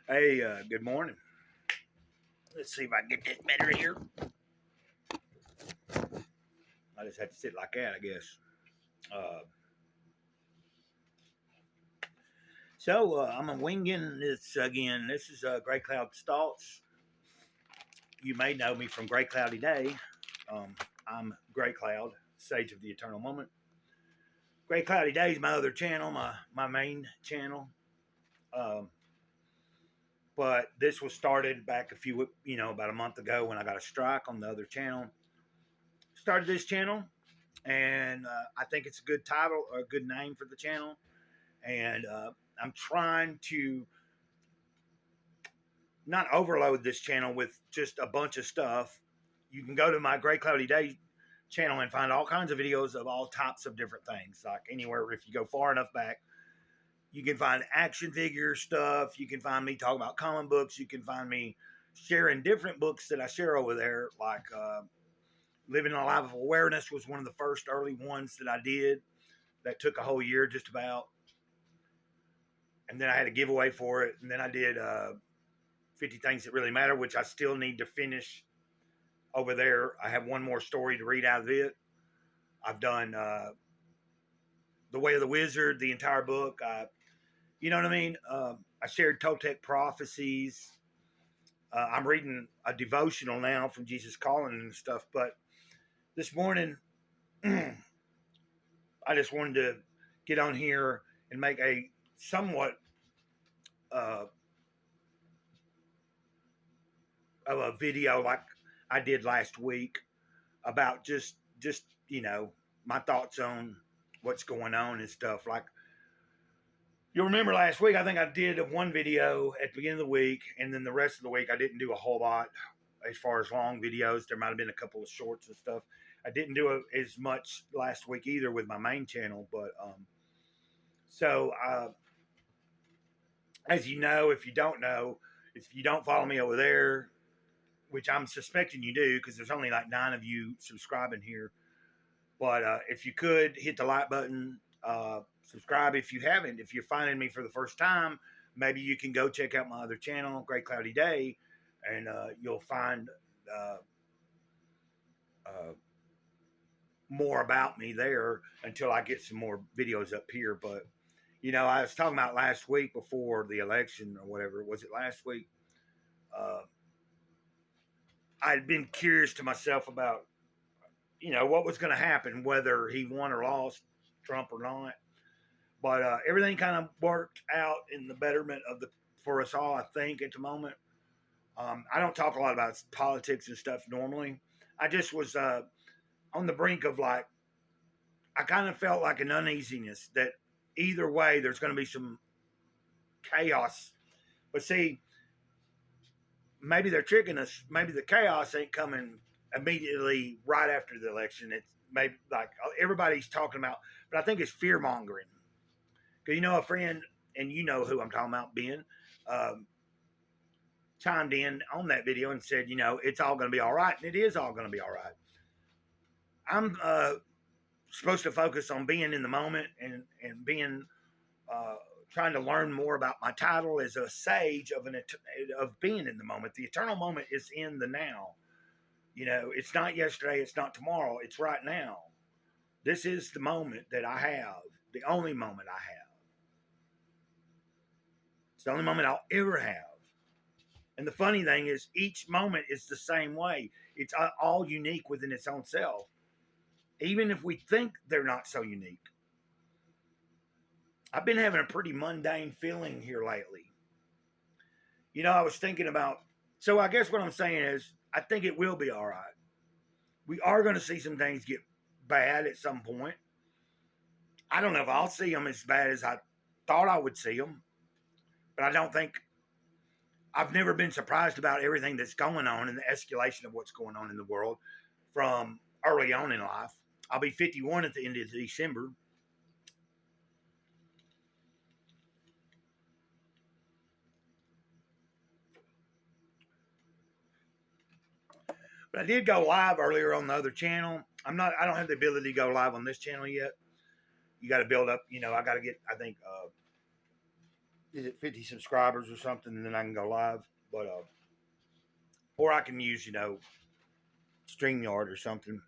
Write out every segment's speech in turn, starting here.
Hey, good morning. Let's see if I can get this better here. I just had to sit like that, I guess. Uh, I'm winging this again. This is Gray Cloud Thoughts. You may know me from Gray Cloudy Day. I'm Gray Cloud, Sage of the Eternal Moment. Gray Cloudy Day is my other channel, my main channel. Um, but this was started back about a month ago when I got a strike on the other channel. Started this channel, and I think it's a good title or a good name for the channel. And I'm trying to not overload this channel with just a bunch of stuff. You can go to my Gray Cloudy Day channel and find all kinds of videos of all types of different things. Like anywhere, if you go far enough back, you can find action figure stuff. You can find me talking about comic books. You can find me sharing different books that I share over there. Like Living a Life of Awareness was one of the first early ones that I did. That took a whole year just about. And then I had a giveaway for it. And then I did 50 Things That Really Matter, which I still need to finish over there. I have one more story to read out of it. I've done The Way of the Wizard, the entire book. You know what I mean? I shared Toltec prophecies. I'm reading a devotional now from Jesus Calling and stuff. But this morning, I just wanted to get on here and make a somewhat of a video like I did last week about just my thoughts on what's going on and stuff. Like you'll remember last week, I think I did one video at the beginning of the week, and then the rest of the week I didn't do a whole lot as far as long videos. There might have been a couple of shorts and stuff. I didn't do as much last week either with my main channel, but as you know, if you don't follow me over there, which I'm suspecting you do because there's only like 9 of you subscribing here. But if you could hit the like button, subscribe if you haven't. If you're finding me for the first time, maybe you can go check out my other channel, Gray Cloudy Day, and you'll find more about me there until I get some more videos up here. But, I was talking about last week before the election or whatever. Was it last week? I'd been curious to myself about, what was going to happen, whether he won or lost, Trump or not. But everything kind of worked out in the betterment for us all, I think, at the moment. I don't talk a lot about politics and stuff normally. I just was on the brink of I kind of felt like an uneasiness that either way there's going to be some chaos. But see, maybe they're tricking us. Maybe the chaos ain't coming immediately right after the election. It's maybe like everybody's talking about, but I think it's fear mongering. Because a friend, and you know who I'm talking about, Ben, chimed in on that video and said, it's all going to be all right. And it is all going to be all right. I'm supposed to focus on being in the moment and being, trying to learn more about my title as a sage of being in the moment. The eternal moment is in the now. It's not yesterday. It's not tomorrow. It's right now. This is the moment that I have, the only moment I have. It's the only moment I'll ever have. And the funny thing is, each moment is the same way. It's all unique within its own self, even if we think they're not so unique. I've been having a pretty mundane feeling here lately. I was thinking about, so I guess what I'm saying is, I think it will be all right. We are going to see some things get bad at some point. I don't know if I'll see them as bad as I thought I would see them, but I don't think, I've never been surprised about everything that's going on and the escalation of what's going on in the world from early on in life. I'll be 51 at the end of December. But I did go live earlier on the other channel. I don't have the ability to go live on this channel yet. you got to build up. I got to get, I think, is it 50 subscribers or something, and then I can go live. But or I can use, StreamYard or something.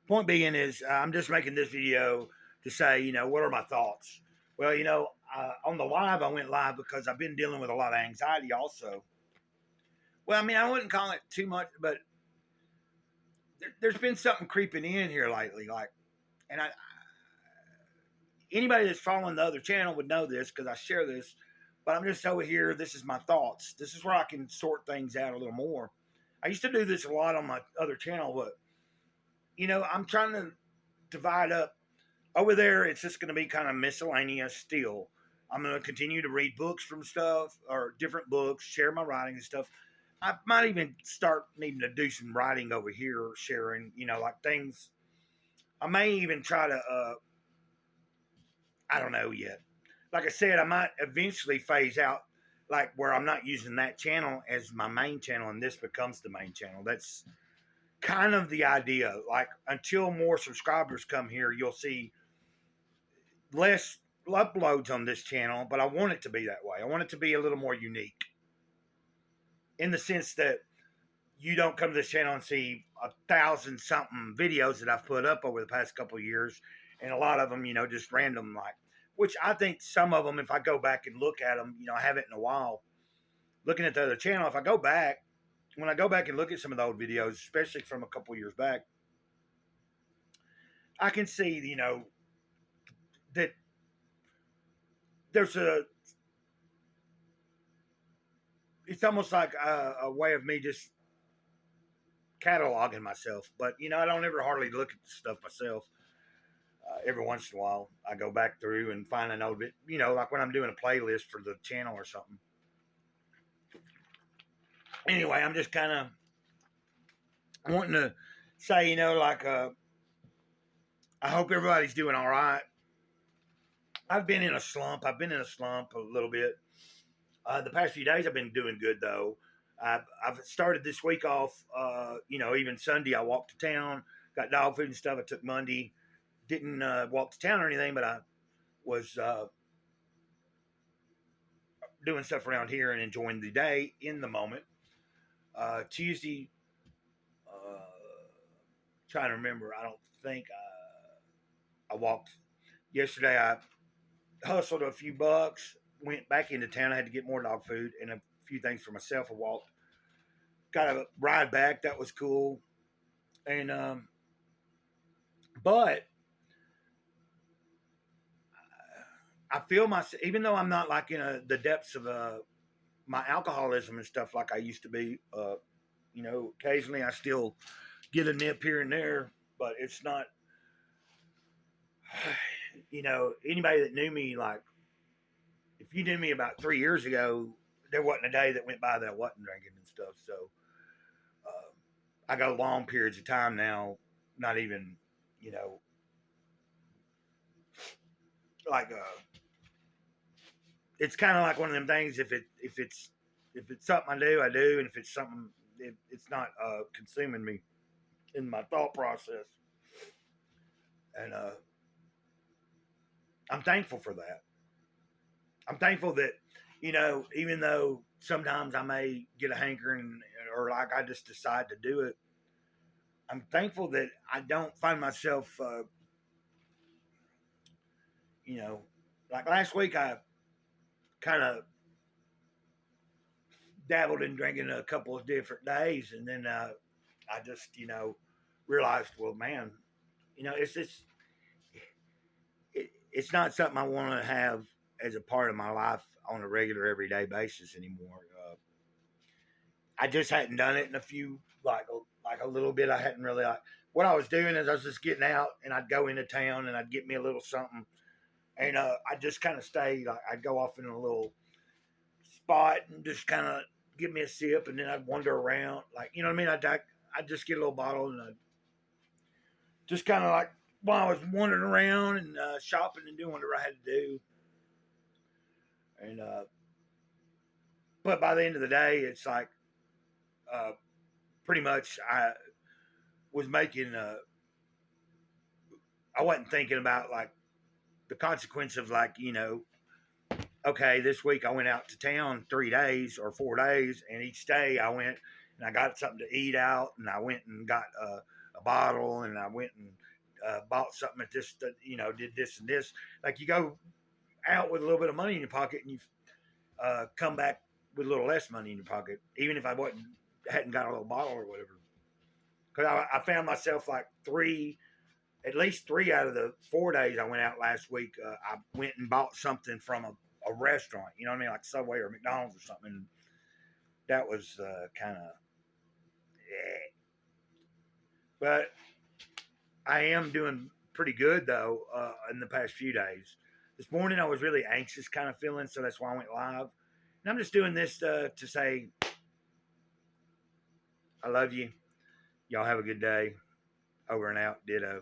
Point being is, I'm just making this video to say, what are my thoughts? Well, on the live, I went live because I've been dealing with a lot of anxiety also. Well, I mean, I wouldn't call it too much, but there's been something creeping in here lately. And anybody that's following the other channel would know this because I share this, but I'm just over here. This is my thoughts. This is where I can sort things out a little more. I used to do this a lot on my other channel, but I'm trying to divide up. Over there, it's just going to be kind of miscellaneous still. I'm going to continue to read books from stuff or different books, share my writing and stuff. I might even start needing to do some writing over here, sharing, like things. I may even try to, I don't know yet. Like I said, I might eventually phase out, like where I'm not using that channel as my main channel and this becomes the main channel. That's kind of the idea. Like until more subscribers come here, you'll see less uploads on this channel, but I want it to be that way. I want it to be a little more unique in the sense that you don't come to this channel and see 1,000 something videos that I've put up over the past couple of years, and a lot of them, just random, like, which I think some of them, if I go back and look at them, I haven't in a while. Looking at the other channel, if I go back, when I go back and look at some of the old videos, especially from a couple of years back, I can see, that there's it's almost like a way of me just cataloging myself. But, I don't ever hardly look at the stuff myself. Every once in a while, I go back through and find an old bit, like when I'm doing a playlist for the channel or something. Anyway, I'm just kind of wanting to say, I hope everybody's doing all right. I've been in a slump. I've been in a slump a little bit. The past few days I've been doing good though. I've started this week off. Even Sunday I walked to town, got dog food and stuff. I took Monday, didn't walk to town or anything, but I was doing stuff around here and enjoying the day in the moment. Tuesday, trying to remember. I don't think I walked yesterday. I hustled a few bucks, went back into town. I had to get more dog food and a few things for myself. I walked, got a ride back. That was cool. And, but I feel even though I'm not like in the depths of my alcoholism and stuff like I used to be, occasionally I still get a nip here and there, but it's not, anybody that knew me, like, if you knew me about 3 years ago, there wasn't a day that went by that I wasn't drinking and stuff. So I go long periods of time now, not even, like it's kind of like one of them things. If it's something I do, and if it's something, it's not consuming me in my thought process, and I'm thankful for that. I'm thankful that, even though sometimes I may get a hankering or like I just decide to do it, I'm thankful that I don't find myself, like last week I kind of dabbled in drinking a couple of different days, and then I just, realized, well, man, it's just, it's not something I want to have as a part of my life on a regular, everyday basis anymore. I just hadn't done it in a few, like a little bit. I hadn't really, what I was doing is I was just getting out and I'd go into town and I'd get me a little something. And I just kind of stay, like, I'd go off in a little spot and just kind of give me a sip, and then I'd wander around. Like, you know what I mean? I'd just get a little bottle and I'd just kind of like, while I was wandering around and shopping and doing whatever I had to do. And, but by the end of the day, it's like, pretty much I was making, I wasn't thinking about like the consequence of like, okay, this week I went out to town 3 days or 4 days, and each day I went and I got something to eat out, and I went and got a bottle, and I went and bought something at this, did this and this. Like you go out with a little bit of money in your pocket, and you come back with a little less money in your pocket, even if I hadn't got a little bottle or whatever. Because I found myself like at least 3 out of the 4 days I went out last week, I went and bought something from a restaurant, you know what I mean, like Subway or McDonald's or something. That was kind of, yeah. But I am doing pretty good though in the past few days. This morning I was really anxious kind of feeling, so that's why I went live. And I'm just doing this to say I love you. Y'all have a good day. Over and out. Ditto.